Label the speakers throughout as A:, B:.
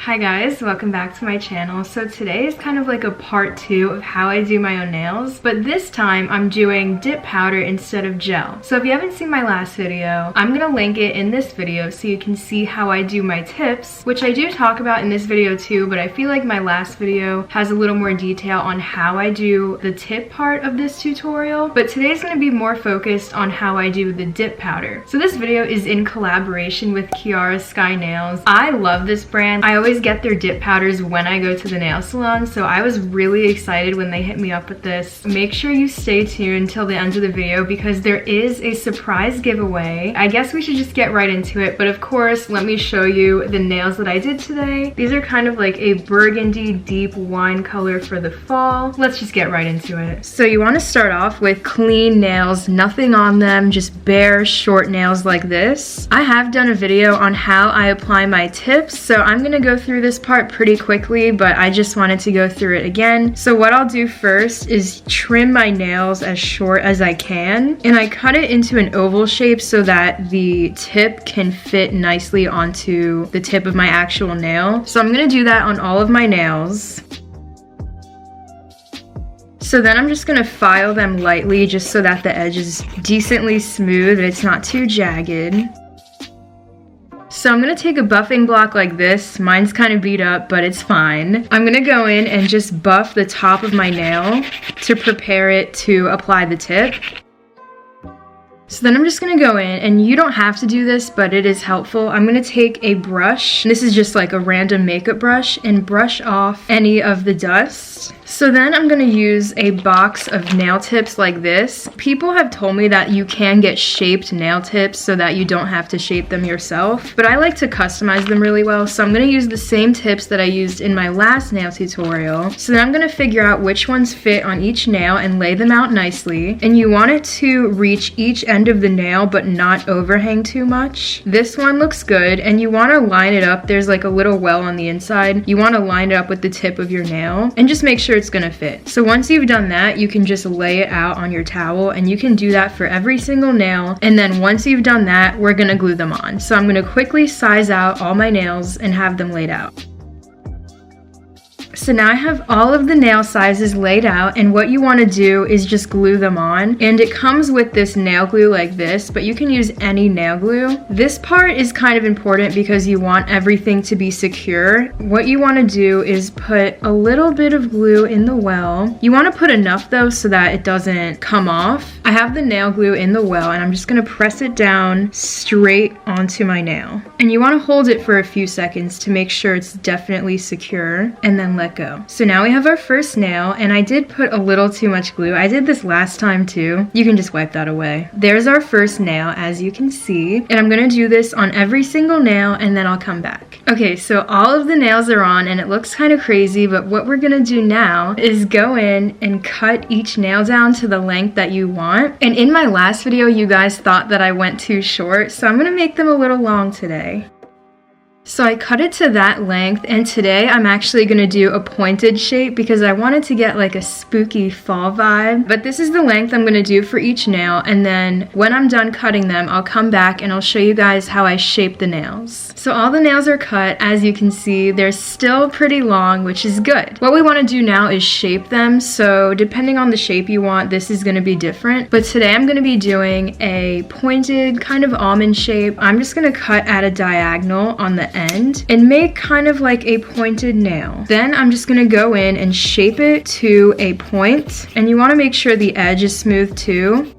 A: Hi guys, welcome back to my channel. So today is kind of like a part 2 of how I do my own nails, but this time I'm doing dip powder instead of gel. So if you haven't seen my last video, I'm gonna link it in this video so you can see how I do my tips, which I do talk about in this video too, but I feel like my last video has a little more detail on how I do the tip part of this tutorial, but today's gonna be more focused on how I do the dip powder. So this video is in collaboration with Kiara Sky Nails. I love this brand. I always get their dip powders when I go to the nail salon, so I was really excited when they hit me up with this. Make sure you stay tuned till the end of the video because there is a surprise giveaway. I guess we should just get right into it, but of course, let me show you the nails that I did today. These are kind of like a burgundy deep wine color for the fall. Let's just get right into it. So you want to start off with clean nails, nothing on them, just bare short nails like this. I have done a video on how I apply my tips, so I'm gonna go through this part pretty quickly, but I just wanted to go through it again. So what I'll do first is trim my nails as short as I can, and I cut it into an oval shape so that the tip can fit nicely onto the tip of my actual nail. So I'm gonna do that on all of my nails. So then I'm just gonna file them lightly just so that the edge is decently smooth and it's not too jagged. So I'm gonna take a buffing block like this. Mine's kind of beat up, but it's fine. I'm gonna go in and just buff the top of my nail to prepare it to apply the tip. So then I'm just gonna go in, and you don't have to do this, but it is helpful. I'm gonna take a brush, this is just like a random makeup brush, and brush off any of the dust. So then I'm gonna use a box of nail tips like this. People have told me that you can get shaped nail tips so that you don't have to shape them yourself, but I like to customize them really well, so I'm gonna use the same tips that I used in my last nail tutorial. So then I'm gonna figure out which ones fit on each nail and lay them out nicely. And you want it to reach each end of the nail but not overhang too much. This one looks good, and you want to line it up. There's like a little well on the inside. You want to line it up with the tip of your nail and just make sure it's gonna fit. So once you've done that, you can just lay it out on your towel, and you can do that for every single nail. And then once you've done that, we're gonna glue them on. So I'm gonna quickly size out all my nails and have them laid out. So now I have all of the nail sizes laid out, and what you want to do is just glue them on. And it comes with this nail glue like this, but you can use any nail glue. This part is kind of important because you want everything to be secure. What you want to do is put a little bit of glue in the well. You want to put enough though so that it doesn't come off. I have the nail glue in the well, and I'm just going to press it down straight onto my nail. And you want to hold it for a few seconds to make sure it's definitely secure, and then let go. So now we have our first nail, and I did put a little too much glue. I did this last time too. You can just wipe that away. There's our first nail, as you can see, and I'm gonna do this on every single nail, and then I'll come back. Okay, so all of the nails are on, and it looks kind of crazy, but what we're gonna do now is go in and cut each nail down to the length that you want. And in my last video, you guys thought that I went too short, so I'm gonna make them a little long today. So I cut it to that length, and today I'm actually gonna do a pointed shape because I wanted to get like a spooky fall vibe. But this is the length I'm gonna do for each nail, and then when I'm done cutting them, I'll come back and I'll show you guys how I shape the nails. So all the nails are cut. As you can see, they're still pretty long, which is good. What we wanna do now is shape them, so depending on the shape you want, this is gonna be different. But today I'm gonna be doing a pointed kind of almond shape. I'm just gonna cut at a diagonal on the end and make kind of like a pointed nail. Then I'm just gonna go in and shape it to a point, and you wanna make sure the edge is smooth too.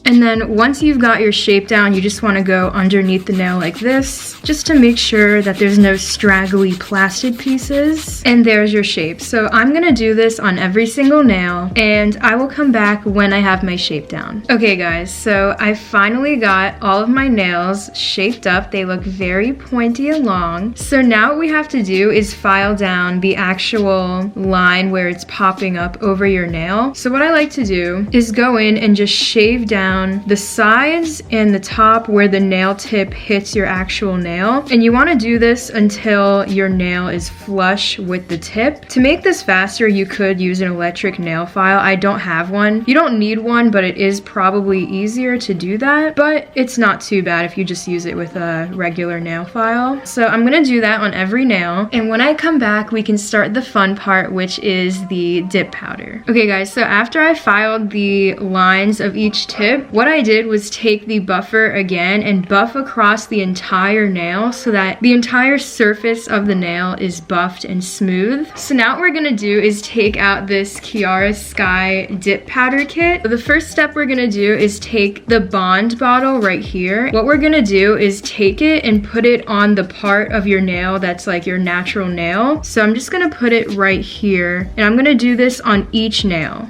A: And then once you've got your shape down, you just want to go underneath the nail like this, just to make sure that there's no straggly plastic pieces. And there's your shape. So I'm gonna do this on every single nail, and I will come back when I have my shape down. Okay guys, so I finally got all of my nails shaped up. They look very pointy and long. So now what we have to do is file down the actual line where it's popping up over your nail. So what I like to do is go in and just shave down down the sides and the top where the nail tip hits your actual nail. And you want to do this until your nail is flush with the tip. To make this faster, you could use an electric nail file. I don't have one. You don't need one, but it is probably easier to do that. But it's not too bad if you just use it with a regular nail file. So I'm gonna do that on every nail. And when I come back, we can start the fun part, which is the dip powder. Okay guys, so after I filed the lines of each tip, what I did was take the buffer again and buff across the entire nail so that the entire surface of the nail is buffed and smooth. So now what we're gonna do is take out this Kiara Sky dip powder kit. So the first step we're gonna do is take the Bond bottle right here. What we're gonna do is take it and put it on the part of your nail that's like your natural nail. So I'm just gonna put it right here, and I'm gonna do this on each nail.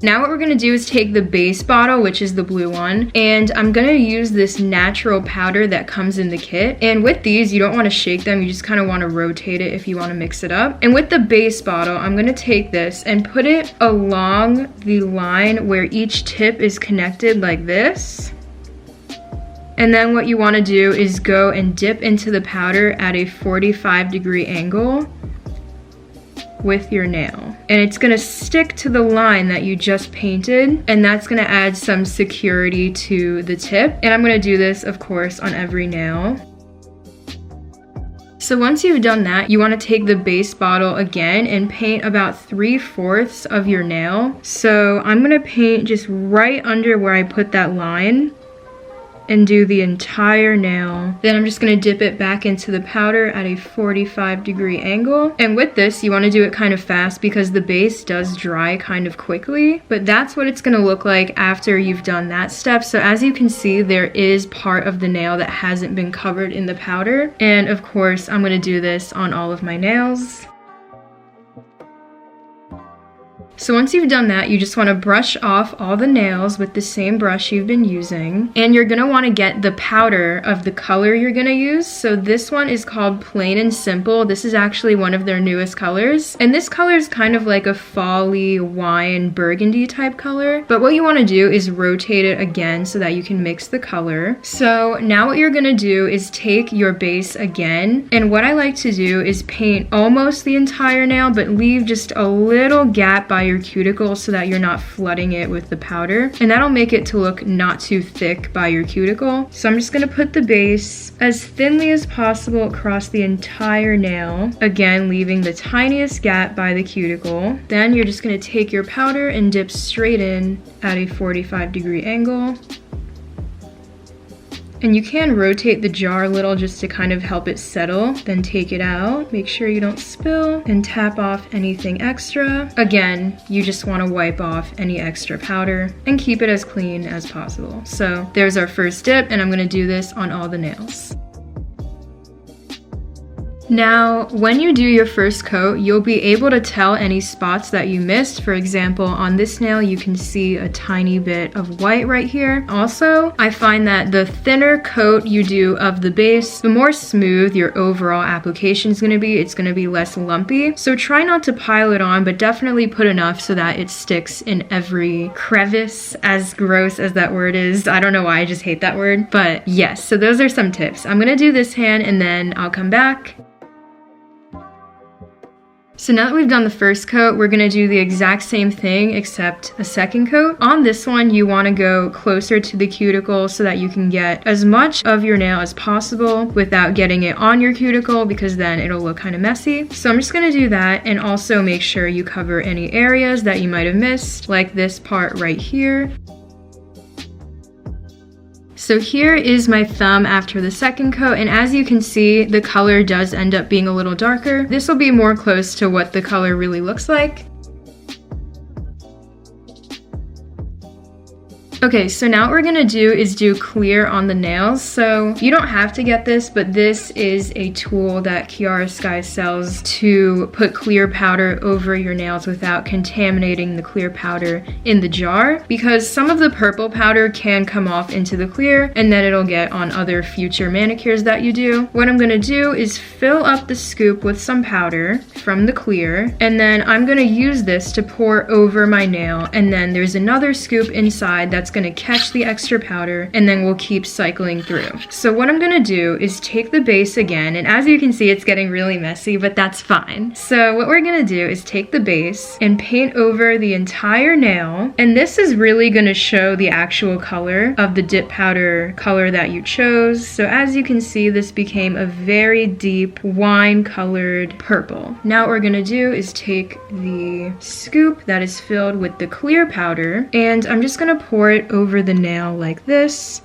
A: Now what we're gonna do is take the base bottle, which is the blue one, and I'm gonna use this natural powder that comes in the kit. And with these, you don't wanna shake them, you just kinda wanna rotate it if you wanna mix it up. And with the base bottle, I'm gonna take this and put it along the line where each tip is connected like this. And then what you wanna do is go and dip into the powder at a 45-degree angle with your nail, and it's gonna stick to the line that you just painted, and that's gonna add some security to the tip. And I'm gonna do this, of course, on every nail. So once you've done that, you want to take the base bottle again and paint about 3/4 of your nail. So I'm gonna paint just right under where I put that line and do the entire nail. Then I'm just gonna dip it back into the powder at a 45-degree angle. And with this, you wanna do it kind of fast because the base does dry kind of quickly, but that's what it's gonna look like after you've done that step. So as you can see, there is part of the nail that hasn't been covered in the powder. And of course, I'm gonna do this on all of my nails. So once you've done that, you just want to brush off all the nails with the same brush you've been using. And you're going to want to get the powder of the color you're going to use. So this one is called Plain and Simple. This is actually one of their newest colors. And this color is kind of like a fall-y wine burgundy type color. But what you want to do is rotate it again so that you can mix the color. So now what you're going to do is take your base again. And what I like to do is paint almost the entire nail, but leave just a little gap by your cuticle so that you're not flooding it with the powder, and that'll make it to look not too thick by your cuticle. So I'm just gonna put the base as thinly as possible across the entire nail, again leaving the tiniest gap by the cuticle. Then you're just gonna take your powder and dip straight in at a 45-degree angle. And you can rotate the jar a little just to kind of help it settle. Then take it out, make sure you don't spill, and tap off anything extra. Again, you just want to wipe off any extra powder and keep it as clean as possible. So there's our first dip, and I'm going to do this on all the nails. Now, when you do your first coat, you'll be able to tell any spots that you missed. For example, on this nail, you can see a tiny bit of white right here. Also, I find that the thinner coat you do of the base, the more smooth your overall application is going to be. It's going to be less lumpy. So try not to pile it on, but definitely put enough so that it sticks in every crevice, as gross as that word is. I don't know why, I just hate that word. But yes, so those are some tips. I'm going to do this hand and then I'll come back. So now that we've done the first coat, we're gonna do the exact same thing except a second coat. On this one, you wanna go closer to the cuticle so that you can get as much of your nail as possible without getting it on your cuticle, because then it'll look kind of messy. So I'm just gonna do that, and also make sure you cover any areas that you might have missed, like this part right here. So here is my thumb after the second coat, and as you can see, the color does end up being a little darker. This will be more close to what the color really looks like. Okay, so now what we're gonna do is do clear on the nails. So you don't have to get this, but this is a tool that Kiara Sky sells to put clear powder over your nails without contaminating the clear powder in the jar, because some of the purple powder can come off into the clear and then it'll get on other future manicures that you do. What I'm gonna do is fill up the scoop with some powder from the clear, and then I'm gonna use this to pour over my nail, and then there's another scoop inside that's gonna catch the extra powder, and then we'll keep cycling through. So what I'm gonna do is take the base again, and as you can see it's getting really messy, but that's fine. So what we're gonna do is take the base and paint over the entire nail, and this is really gonna show the actual color of the dip powder color that you chose. So as you can see, this became a very deep wine colored purple. Now what we're gonna do is take the scoop that is filled with the clear powder, and I'm just gonna pour it over the nail like this.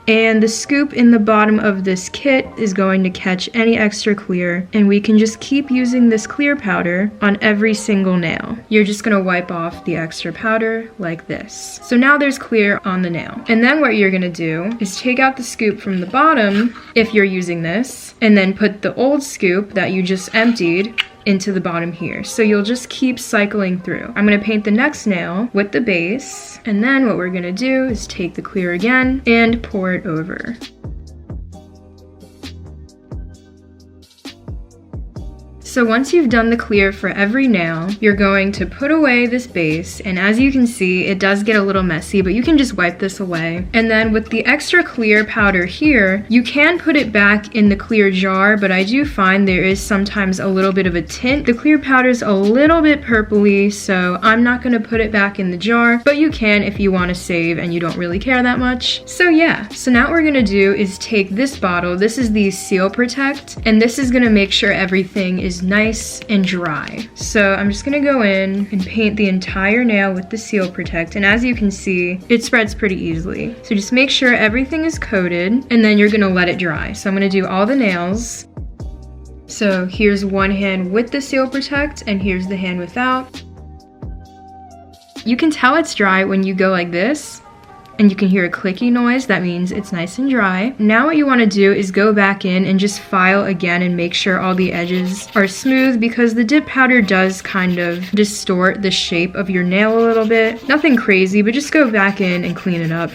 A: And the scoop in the bottom of this kit is going to catch any extra clear, and we can just keep using this clear powder on every single nail. You're just gonna wipe off the extra powder like this. So now there's clear on the nail. And then what you're gonna do is take out the scoop from the bottom, if you're using this, and then put the old scoop that you just emptied into the bottom here. So you'll just keep cycling through. I'm gonna paint the next nail with the base, and then what we're gonna do is take the clear again and pour it over. So once you've done the clear for every nail, you're going to put away this base, and as you can see, it does get a little messy, but you can just wipe this away. And then with the extra clear powder here, you can put it back in the clear jar, but I do find there is sometimes a little bit of a tint. The clear powder's a little bit purpley, so I'm not gonna put it back in the jar, but you can if you wanna save and you don't really care that much. So yeah, so now what we're gonna do is take this bottle, this is the Seal Protect, and this is gonna make sure everything is nice and dry. So I'm just gonna go in and paint the entire nail with the Seal Protect, and as you can see, it spreads pretty easily. So just make sure everything is coated, and then you're gonna let it dry. So I'm gonna do all the nails. So here's one hand with the Seal Protect, and here's the hand without. You can tell it's dry when you go like this, and you can hear a clicky noise. That means it's nice and dry. Now what you want to do is go back in and just file again and make sure all the edges are smooth, because the dip powder does kind of distort the shape of your nail a little bit. Nothing crazy, but just go back in and clean it up.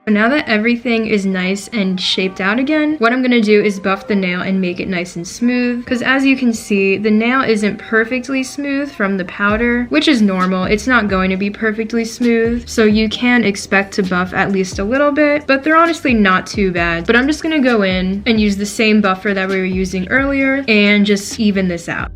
A: Now that everything is nice and shaped out again, what I'm gonna do is buff the nail and make it nice and smooth, because as you can see, the nail isn't perfectly smooth from the powder, which is normal. It's not going to be perfectly smooth, so you can expect to buff at least a little bit, but they're honestly not too bad. But I'm just gonna go in and use the same buffer that we were using earlier and just even this out.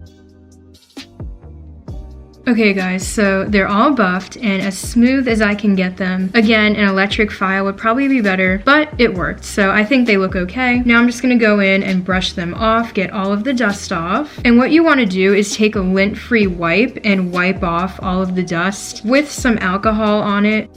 A: Okay guys, so they're all buffed and as smooth as I can get them. Again, an electric file would probably be better, but it worked, so I think they look okay. Now I'm just gonna go in and brush them off, get all of the dust off. And what you wanna do is take a lint-free wipe and wipe off all of the dust with some alcohol on it.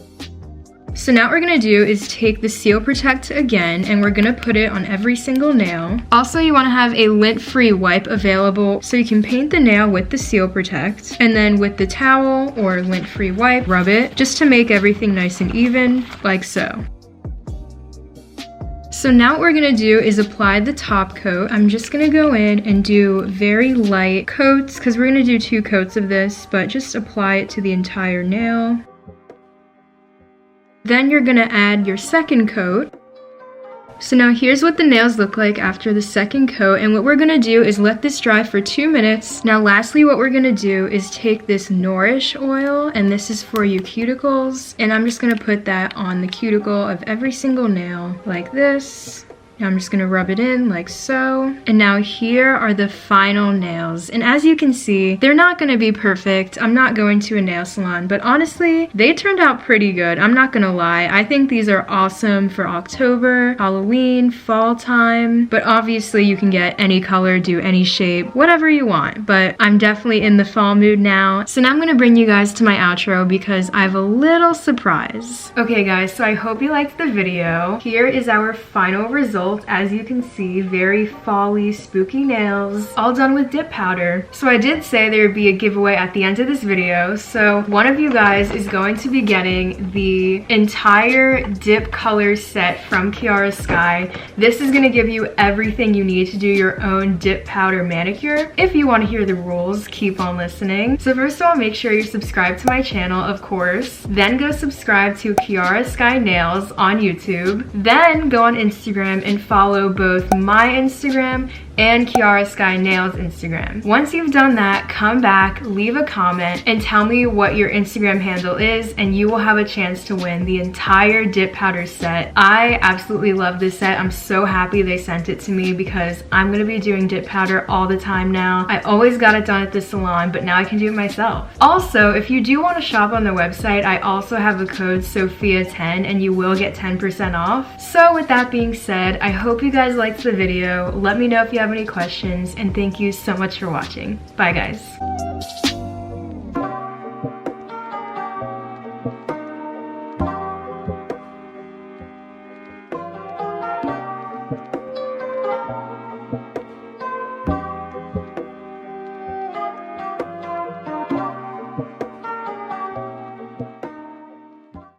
A: So now what we're gonna do is take the Seal Protect again, and we're gonna put it on every single nail. Also, you wanna have a lint-free wipe available so you can paint the nail with the Seal Protect, and then with the towel or lint-free wipe, rub it just to make everything nice and even, like so. So now what we're gonna do is apply the top coat. I'm just gonna go in and do very light coats, because we're gonna do 2 coats of this, but just apply it to the entire nail. Then you're gonna add your second coat. So now here's what the nails look like after the second coat, and what we're gonna do is let this dry for 2 minutes. Now lastly, what we're gonna do is take this Nourish oil, and this is for your cuticles, and I'm just gonna put that on the cuticle of every single nail like this. Now I'm just gonna rub it in like so. And now here are the final nails. And as you can see, they're not gonna be perfect. I'm not going to a nail salon, but honestly, they turned out pretty good. I'm not gonna lie. I think these are awesome for October, Halloween, fall time. But obviously you can get any color, do any shape, whatever you want. But I'm definitely in the fall mood now. So now I'm gonna bring you guys to my outro because I have a little surprise. Okay guys, so I hope you liked the video. Here is our final result. result. As you can see, very fall-y, spooky nails, all done with dip powder. So I did say there would be a giveaway at the end of this video, so one of you guys is going to be getting the entire dip color set from Kiara Sky. This is going to give you everything you need to do your own dip powder manicure. If you want to hear the rules, keep on listening. So first of all, make sure you're subscribed to my channel, of course. Then go subscribe to Kiara Sky Nails on YouTube. Then go on Instagram and follow both my Instagram and Kiara Sky Nails Instagram. Once you've done that, come back, leave a comment, and tell me what your Instagram handle is, and you will have a chance to win the entire dip powder set. I absolutely love this set. I'm so happy they sent it to me because I'm gonna be doing dip powder all the time now. I always got it done at the salon, but now I can do it myself. Also, if you do want to shop on their website, I also have a code Sophia10 and you will get 10% off. So with that being said, I hope you guys liked the video. Let me know if you have any questions, and thank you so much for watching. Bye guys.